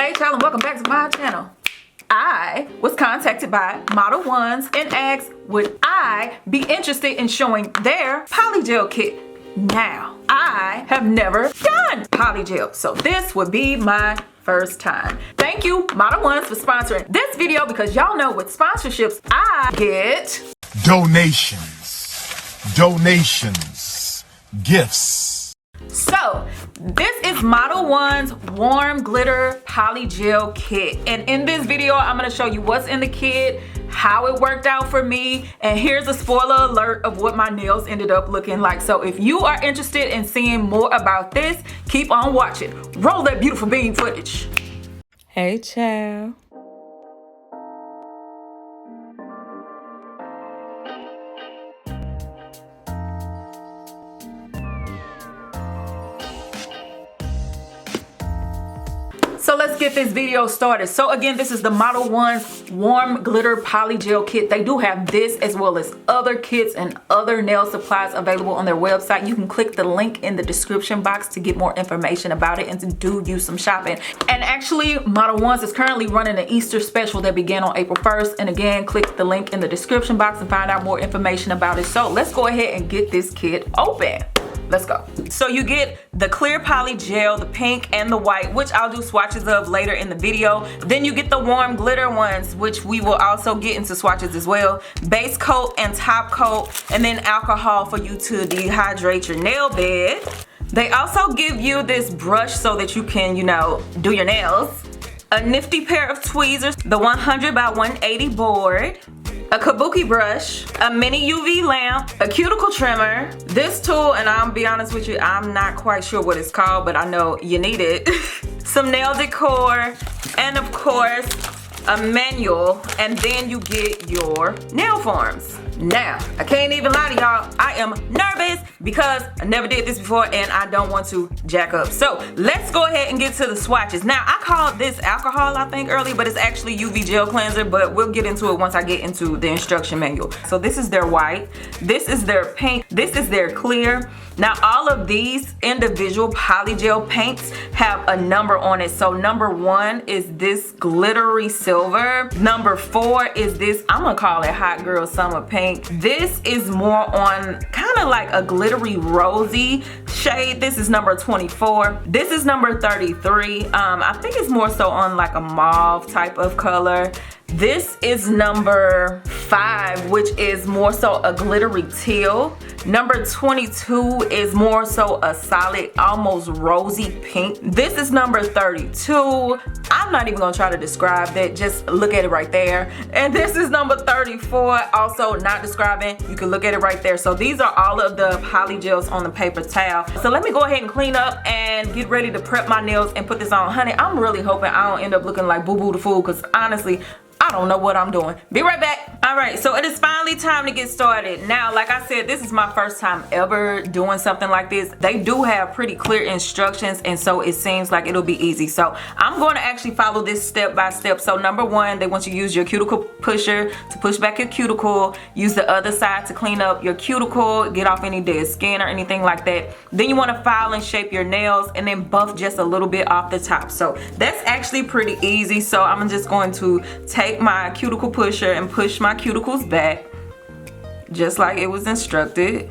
Hey y'all, and welcome back to my channel. I was contacted by Modelones and asked would I be interested in showing their polygel kit. Now, I have never done polygel, so this would be my first time. Thank you, Modelones, for sponsoring this video because y'all know with sponsorships, I get donations, gifts. So, this is Modelones Warm Glitter Polygel Kit. And in this video, I'm going to show you what's in the kit, how it worked out for me, and here's a spoiler alert of what my nails ended up looking like. So if you are interested in seeing more about this, keep on watching. Roll that beautiful bean footage. Hey, child. So let's get this video started. So again, this is the Modelones Warm Glitter Polygel Kit. They do have this as well as other kits and other nail supplies available on their website. You can click the link in the description box to get more information about it and to do some shopping. And actually, Modelones is currently running an Easter special that began on April 1st. And again, click the link in the description box and find out more information about it. So let's go ahead and get this kit open. Let's go. So you get the clear poly gel, the pink and the white, which I'll do swatches of later in the video. Then you get the warm glitter ones, which we will also get into swatches as well. Base coat and top coat, and then alcohol for you to dehydrate your nail bed. They also give you this brush so that you can, you know, do your nails. A nifty pair of tweezers, the 100 by 180 board, a kabuki brush, a mini UV lamp, a cuticle trimmer, this tool, and I'll be honest with you, I'm not quite sure what it's called, but I know you need it, some nail decor, and of course, a manual, and then you get your nail forms. Now, I can't even lie to y'all, I am nervous because I never did this before and I don't want to jack up. So let's go ahead and get to the swatches. Now, I called this alcohol, I think, earlier, but it's actually UV gel cleanser, but we'll get into it once I get into the instruction manual. So this is their white, this is their pink, this is their clear. Now, all of these individual polygel paints have a number on it. So number 1 is this glittery silver. Number 4 is this, I'm gonna call it hot girl summer pink. This is more on kind of like a glittery rosy shade. This is number 24. This is number 33. I think it's more so on like a mauve type of color. This is number 5, which is more so a glittery teal. Number 22 is more so a solid, almost rosy pink. This is number 32. I'm not even gonna try to describe that, just look at it right there. And this is number 34, also not describing, you can look at it right there. So these are all of the polygels on the paper towel. So let me go ahead and clean up and get ready to prep my nails and put this on. Honey, I'm really hoping I don't end up looking like Boo Boo the Fool, because honestly, I don't know what I'm doing. Be right back. All right, so it is finally time to get started. Now, like I said, this is my first time ever doing something like this. They do have pretty clear instructions, and so it seems like it'll be easy. So I'm going to actually follow this step by step. So number 1, they want you to use your cuticle pusher to push back your cuticle. Use the other side to clean up your cuticle, get off any dead skin or anything like that. Then you want to file and shape your nails and then buff just a little bit off the top. So that's actually pretty easy. So I'm just going to take my cuticle pusher and push my cuticles back just like it was instructed.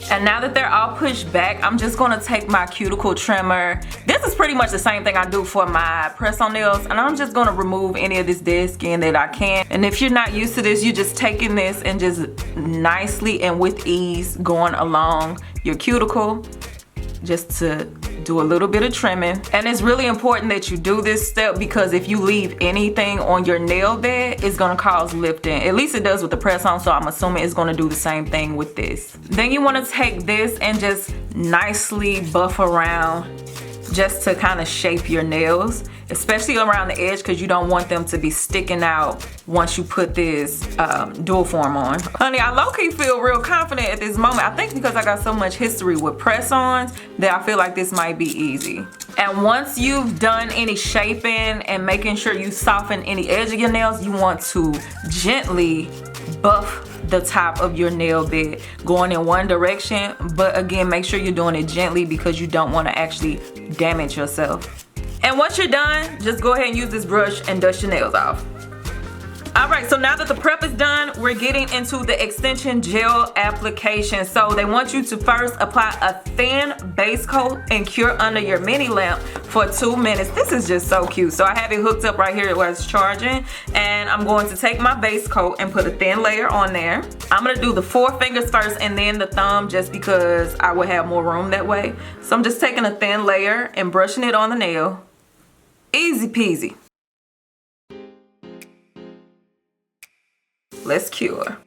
And now that they're all pushed back, I'm just gonna take my cuticle trimmer. This is pretty much the same thing I do for my press-on nails, and I'm just gonna remove any of this dead skin that I can. And if you're not used to this, you're just taking this and just nicely and with ease going along your cuticle just to do a little bit of trimming. And it's really important that you do this step because if you leave anything on your nail bed, it's gonna cause lifting. At least it does with the press on, so I'm assuming it's gonna do the same thing with this. Then you wanna take this and just nicely buff around just to kind of shape your nails, especially around the edge because you don't want them to be sticking out once you put this dual form on. Honey, I low-key feel real confident at this moment. I think because I got so much history with press-ons that I feel like this might be easy. And once you've done any shaping and making sure you soften any edge of your nails, you want to gently buff the top of your nail bed, going in one direction, but again, make sure you're doing it gently because you don't want to actually damage yourself. And once you're done, just go ahead and use this brush and dust your nails off. Alright, so now that the prep is done, we're getting into the extension gel application. So they want you to first apply a thin base coat and cure under your mini lamp for 2 minutes. This is just so cute. So I have it hooked up right here where it's charging, and I'm going to take my base coat and put a thin layer on there. I'm going to do the 4 fingers first and then the thumb, just because I would have more room that way. So I'm just taking a thin layer and brushing it on the nail. Easy peasy. Let's cure.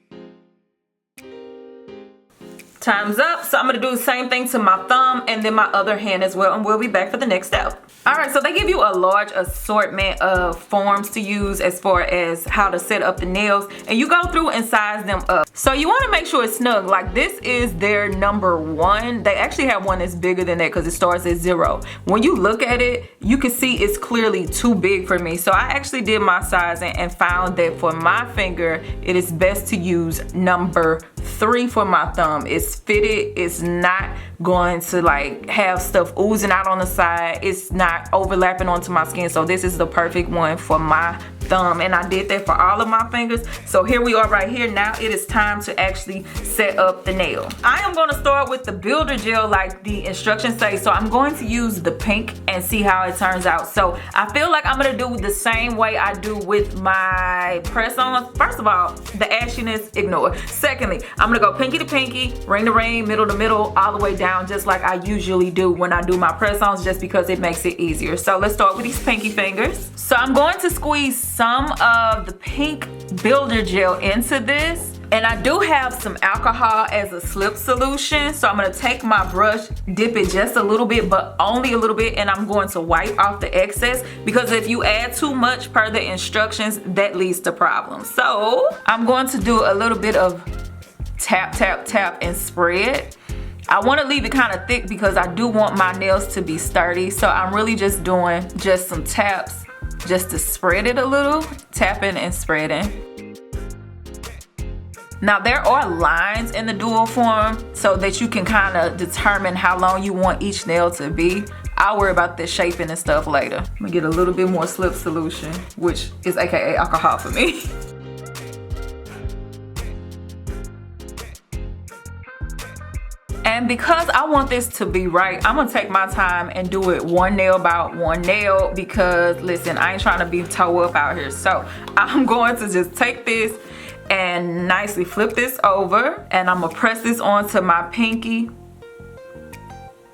Time's up. So I'm gonna do the same thing to my thumb and then my other hand as well, and we'll be back for the next step. Alright, so they give you a large assortment of forms to use as far as how to set up the nails, and you go through and size them up. So you want to make sure it's snug. Like, this is their number 1. They actually have one that's bigger than that because it starts at 0. When you look at it, you can see it's clearly too big for me. So I actually did my sizing and found that for my finger, it is best to use number 3 for my thumb. It's fitted, it's not going to like have stuff oozing out on the side, it's not overlapping onto my skin. So this is the perfect one for my thumb, and I did that for all of my fingers. So here we are right here. Now it is time to actually set up the nail. I am going to start with the builder gel like the instructions say. So I'm going to use the pink and see how it turns out. So I feel like I'm going to do the same way I do with my press-ons. First of all, the ashiness, ignore. Secondly, I'm going to go pinky to pinky, ring to ring, middle to middle, all the way down, just like I usually do when I do my press-ons, just because it makes it easier. So let's start with these pinky fingers. So I'm going to squeeze some of the pink builder gel into this, and I do have some alcohol as a slip solution. So I'm going to take my brush, dip it just a little bit, but only a little bit, and I'm going to wipe off the excess, because if you add too much per the instructions, that leads to problems. So I'm going to do a little bit of tap, tap, tap, and spread. I want to leave it kind of thick because I do want my nails to be sturdy. So I'm really just doing just some taps just to spread it a little, tapping and spreading. Now there are lines in the dual form so that you can kind of determine how long you want each nail to be. I'll worry about the shaping and stuff later. I'm gonna get a little bit more slip solution, which is aka alcohol for me. And because I want this to be right, I'm gonna take my time and do it one nail by one nail, because listen, I ain't trying to be toe up out here. So I'm going to just take this and nicely flip this over, and I'm gonna press this onto my pinky,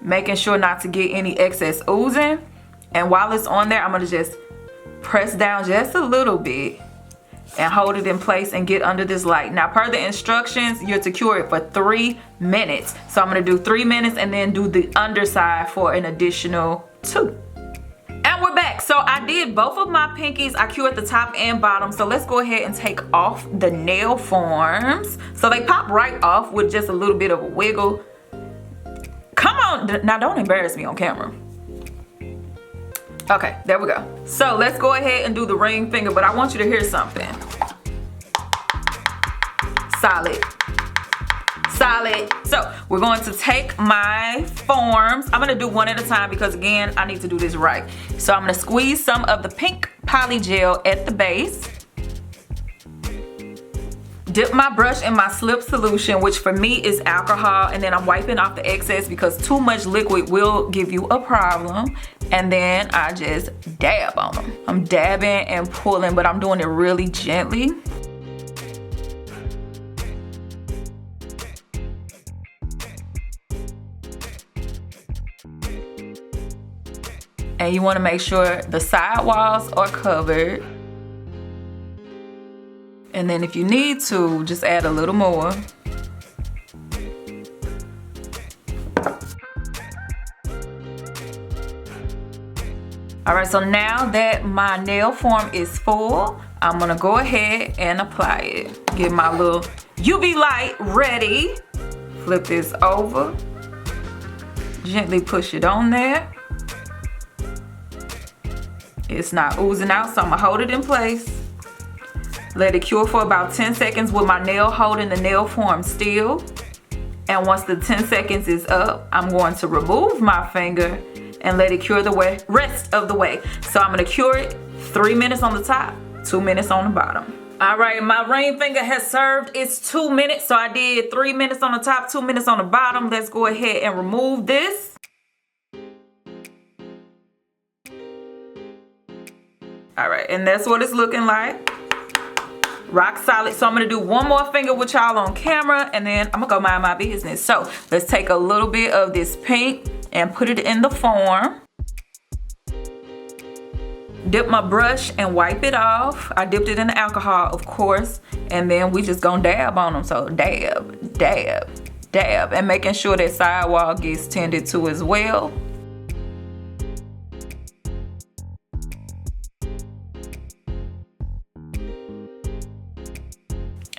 making sure not to get any excess oozing. And while it's on there, I'm gonna just press down just a little bit and hold it in place and get under this light. Now per the instructions, you're to cure it for 3 minutes. So I'm gonna do 3 minutes and then do the underside for an additional 2. And we're back. So I did both of my pinkies. I cured the top and bottom. So let's go ahead and take off the nail forms. So they pop right off with just a little bit of a wiggle. Come on, now don't embarrass me on camera. Okay, there we go. So let's go ahead and do the ring finger, but I want you to hear something. Solid. Solid. So we're going to take my forms. I'm gonna do one at a time because again, I need to do this right. So I'm gonna squeeze some of the pink polygel at the base. Dip my brush in my slip solution, which for me is alcohol, and then I'm wiping off the excess because too much liquid will give you a problem. And then I just dab on them. I'm dabbing and pulling, but I'm doing it really gently. And you want to make sure the side walls are covered. And then if you need to, just add a little more. All right, so now that my nail form is full, I'm gonna go ahead and apply it. Get my little UV light ready. Flip this over. Gently push it on there. It's not oozing out, so I'm gonna hold it in place. Let it cure for about 10 seconds with my nail holding the nail form still. And once the 10 seconds is up, I'm going to remove my finger and let it cure the rest of the way. So I'm gonna cure it 3 minutes on the top, 2 minutes on the bottom. All right, my ring finger has served its 2 minutes. So I did 3 minutes on the top, 2 minutes on the bottom. Let's go ahead and remove this. All right, and that's what it's looking like. Rock solid. So I'm gonna do one more finger with y'all on camera, and then I'm gonna go mind my business. So let's take a little bit of this pink and put it in the form. Dip my brush and wipe it off. I dipped it in the alcohol, of course, and then we just gonna dab on them. So dab, dab, dab, and making sure that sidewall gets tended to as well.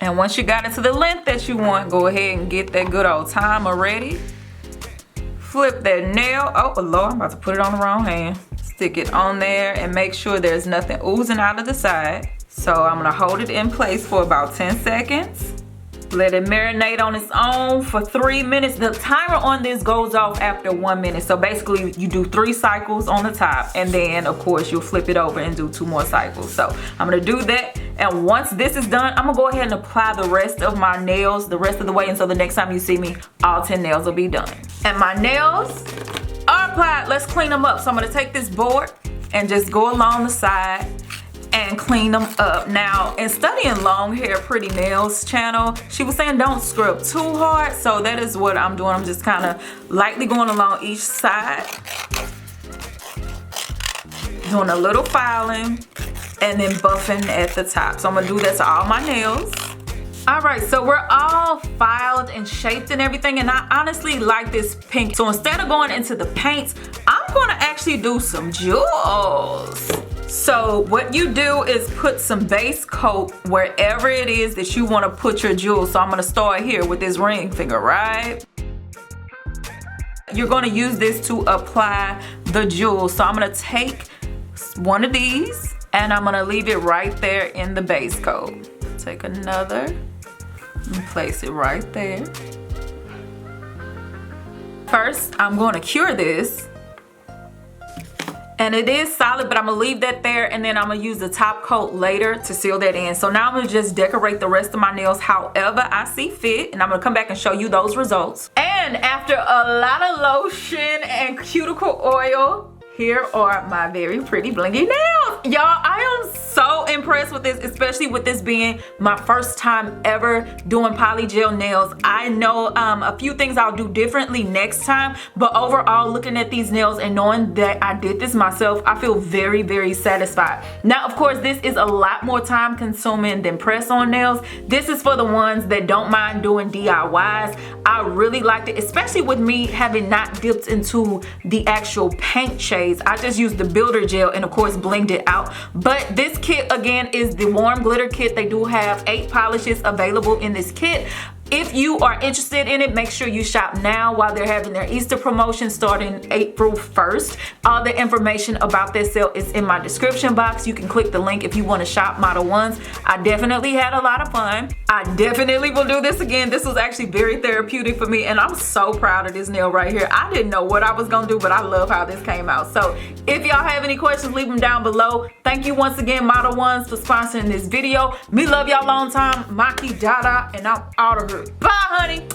And once you got it to the length that you want, go ahead and get that good old timer ready. Flip that nail. Oh Lord, I'm about to put it on the wrong hand. Stick it on there and make sure there's nothing oozing out of the side. So I'm gonna hold it in place for about 10 seconds. Let it marinate on its own for 3 minutes. The timer on this goes off after 1 minute. So basically you do 3 cycles on the top, and then of course you'll flip it over and do 2 more cycles. So I'm gonna do that. And once this is done, I'm gonna go ahead and apply the rest of my nails the rest of the way. And so the next time you see me, all 10 nails will be done. And my nails are applied. Let's clean them up. So I'm gonna take this board and just go along the side and clean them up. Now, in studying long hair pretty nails channel, she was saying don't scrub too hard, so that is what I'm doing. I'm just kind of lightly going along each side, doing a little filing, and then buffing at the top. So I'm gonna do that to all my nails. All right, so we're all filed and shaped and everything, and I honestly like this pink. So instead of going into the paints, I'm gonna actually do some jewels. So what you do is put some base coat wherever it is that you want to put your jewels. So I'm going to start here with this ring finger, right? You're going to use this to apply the jewels. So I'm going to take one of these and I'm going to leave it right there in the base coat. Take another and place it right there. First, I'm going to cure this. And it is solid, but I'm gonna leave that there, and then I'm gonna use the top coat later to seal that in. So now I'm gonna just decorate the rest of my nails however I see fit, and I'm gonna come back and show you those results. And after a lot of lotion and cuticle oil, here are my very pretty blingy nails. Y'all, I am so impressed with this, especially with this being my first time ever doing polygel nails. I know a few things I'll do differently next time, but overall, looking at these nails and knowing that I did this myself, I feel very, very satisfied. Now, of course, this is a lot more time consuming than press-on nails. This is for the ones that don't mind doing DIYs. I really liked it, especially with me having not dipped into the actual paint shade. I just used the builder gel and of course blinged it out. But this kit again is the warm glitter kit. They do have 8 polishes available in this kit. If you are interested in it, make sure you shop now while they're having their Easter promotion starting April 1st. All the information about this sale is in my description box. You can click the link if you want to shop Model Ones. I definitely had a lot of fun. I definitely will do this again. This was actually very therapeutic for me, and I'm so proud of this nail right here. I didn't know what I was gonna do, but I love how this came out. So if y'all have any questions, leave them down below. Thank you once again, Model Ones, for sponsoring this video. Me love y'all long time. Maki Dada, and I'm out of here. Bye, honey.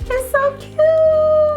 It's so cute.